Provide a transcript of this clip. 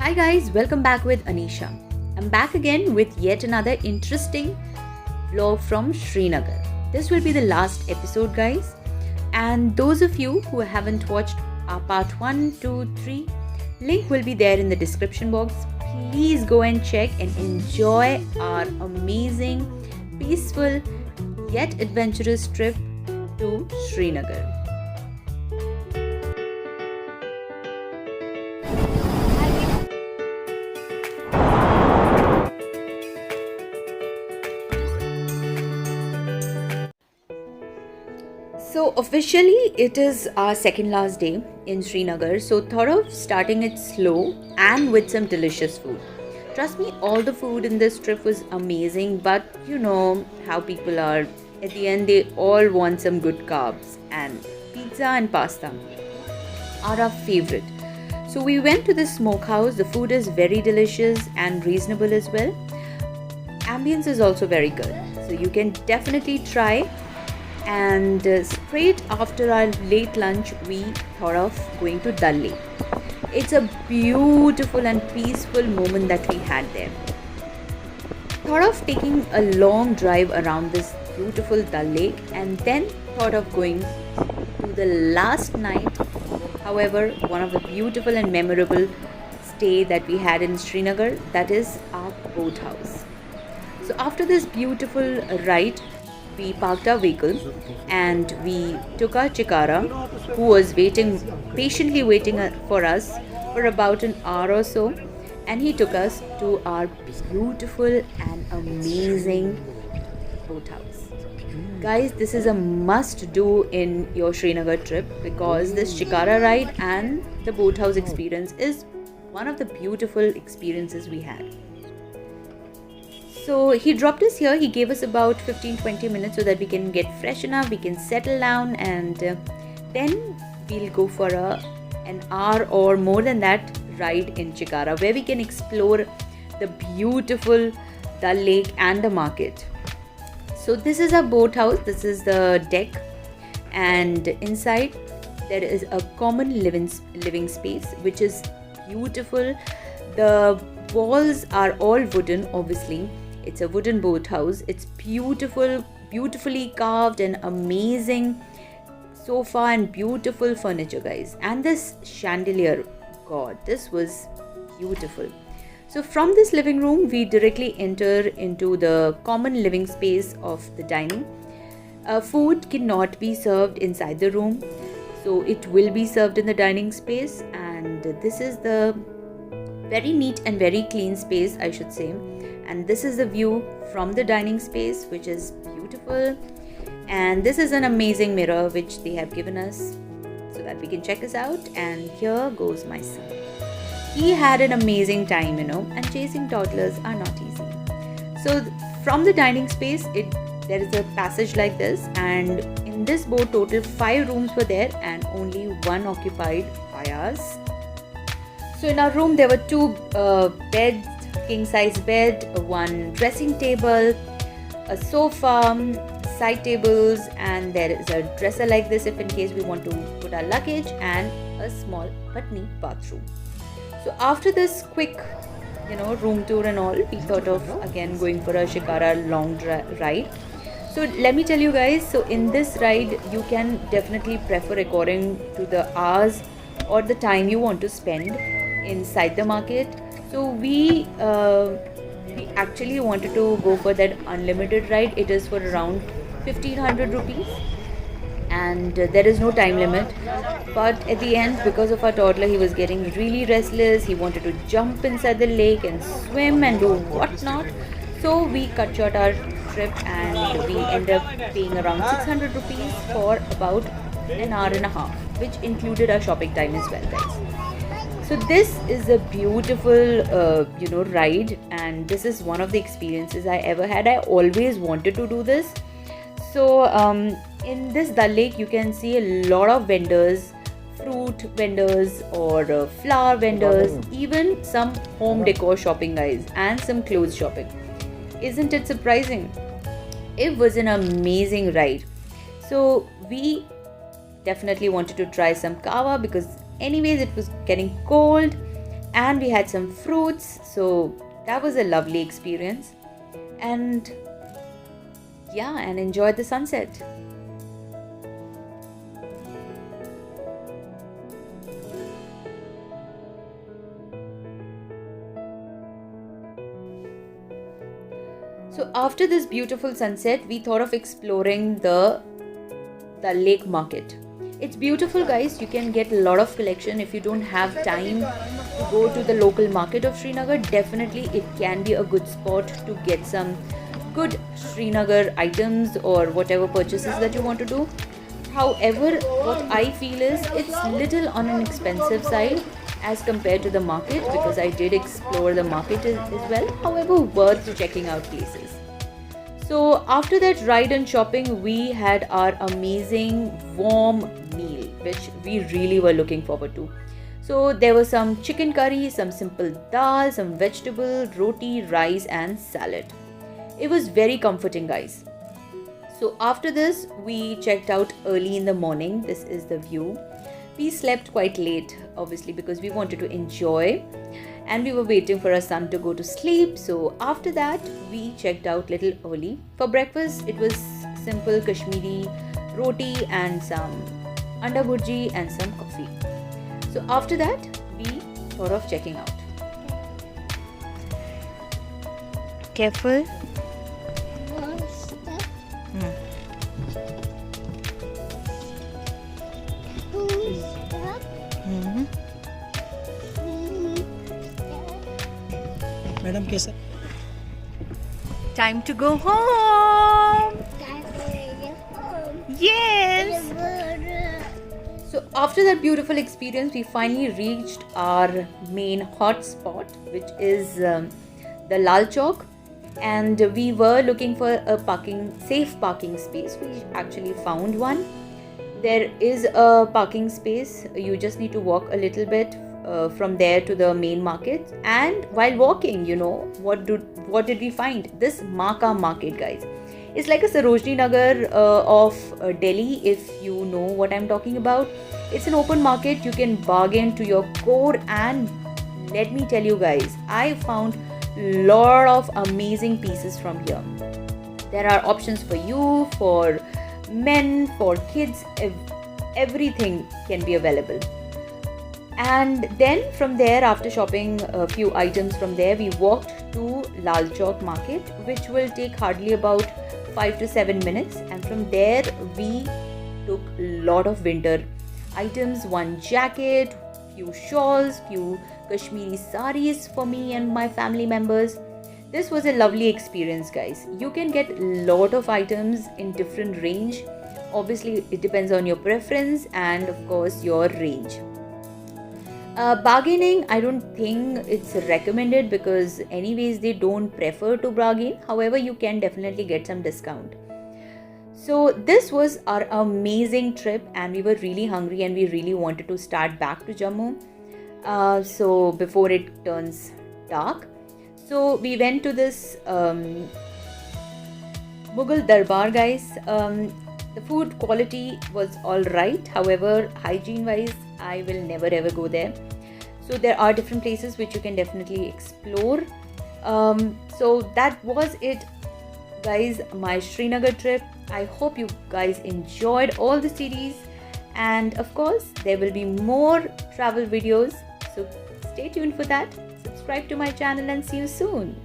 Hi guys, welcome back with Anisha. I'm back again with yet another interesting vlog from Srinagar. This will be the last episode, guys. And those of you who haven't watched our part 1, 2, 3, link will be there in the description box. Please go and check and enjoy our amazing, peaceful, yet adventurous trip to Srinagar. So officially it is our second last day in Srinagar, so thought of starting it slow and with some delicious food. Trust me, all the food in this trip was amazing, but you know how people are. At the end they all want some good carbs, and pizza and pasta are our favorite. So we went to this smokehouse. The food is very delicious and reasonable as well. Ambience is also very good, so you can definitely try. And straight after our late lunch we thought of going to Dal Lake. It's a beautiful and peaceful moment that we had there. Thought of taking a long drive around this beautiful Dal Lake, and then thought of going to the last night, however, one of the beautiful and memorable stay that we had in Srinagar, that is our boat house. So after this beautiful ride, we parked our vehicle and we took our Chikara, who was patiently waiting for us for about an hour or so, and he took us to our beautiful and amazing boat house. Guys, this is a must do in your Srinagar trip, because this Chikara ride and the boat house experience is one of the beautiful experiences we had. So he dropped us here. He gave us about 15-20 minutes so that we can get fresh enough, we can settle down, and then we'll go for an hour or more than that ride in Chikara, where we can explore the beautiful Dal Lake and the market. So this is a boat house. This is the deck, and inside there is a common living space which is beautiful. The walls are all wooden, obviously. It's a wooden boat house. It's beautifully carved, and amazing sofa and beautiful furniture, guys. And this chandelier, god, this was beautiful. So from this living room we directly enter into the common living space of the dining. Food cannot be served inside the room, so it will be served in the dining space. And this is the very neat and very clean space, I should say. And this is the view from the dining space, which is beautiful. And this is an amazing mirror which they have given us so that we can check us out. And here goes my son. He had an amazing time, and chasing toddlers are not easy. So from the dining space, there is a passage like this, and in this boat total 5 rooms were there and only 1 occupied by us. So in our room there were 2 beds, king size bed, 1 dressing table, a sofa, side tables, and there is a dresser like this if in case we want to put our luggage, and a small but neat bathroom. So after this quick room tour and all, we thought of again going for a Chikara long ride. So let me tell you guys, so in this ride you can definitely prefer according to the hours or the time you want to spend inside the market. So we actually wanted to go for that unlimited ride. It is for around 1500 rupees, and there is no time limit. But at the end, because of our toddler, he was getting really restless. He wanted to jump inside the lake and swim and do whatnot. So we cut short our trip, and we ended up paying around 600 rupees for about an hour and a half, which included our shopping time as well, guys. So this is a beautiful ride, and this is one of the experiences I ever had. I always wanted to do this. So in this Dal Lake you can see a lot of vendors, fruit vendors or flower vendors, even some home decor shopping, guys, and some clothes shopping. Isn't it surprising? It was an amazing ride. So we definitely wanted to try some kava, because anyways it was getting cold, and we had some fruits, so that was a lovely experience. And yeah, and enjoyed the sunset. So after this beautiful sunset, we thought of exploring the lake market. It's beautiful, guys. You can get a lot of collection. If you don't have time to go to the local market of Srinagar, definitely it can be a good spot to get some good Srinagar items or whatever purchases that you want to do. However, what I feel is it's little on an expensive side as compared to the market, because I did explore the market as well. However, worth checking out places. So after that ride and shopping, we had our amazing warm meal, which we really were looking forward to. So there was some chicken curry, some simple dal, some vegetable, roti, rice and salad. It was very comforting, guys. So after this, we checked out early in the morning. This is the view. We slept quite late, obviously, because we wanted to enjoy, and we were waiting for our son to go to sleep. So after that, we checked out little early. For breakfast, it was simple Kashmiri roti and some anda bhurji and some coffee. So after that, we thought of checking out. Careful. Madam कैसा Time to go home. Yes. So after that beautiful experience, we finally reached our main hot spot, which is the Lal Chowk, and we were looking for a safe parking space. We actually found one. There is a parking space. You just need to walk a little bit from there to the main market. And while walking, what did we find? This Maka market, guys. It's like a Sarojini Nagar of Delhi, if you know what I'm talking about. It's an open market. You can bargain to your core, and let me tell you guys, I found a lot of amazing pieces from here. There are options for you, for men, for kids. Everything can be available. And then from there, after shopping a few items from there, we walked to Lal Chowk market, which will take hardly about 5 to 7 minutes. And from there, we took a lot of winter items, one jacket, few shawls, few Kashmiri saris for me and my family members. This was a lovely experience, guys. You can get a lot of items in different range. Obviously, it depends on your preference and of course your range. Bargaining, I don't think it's recommended, because anyways they don't prefer to bargain. However, you can definitely get some discount. So this was our amazing trip, and we were really hungry and we really wanted to start back to Jammu. So before it turns dark, so we went to this Mughal Darbar, guys. The food quality was all right. However, hygiene wise, I will never ever go there. So there are different places which you can definitely explore. So that was it, guys, my Srinagar trip. I hope you guys enjoyed all the series, and of course there will be more travel videos, so stay tuned for that. Subscribe to my channel and see you soon.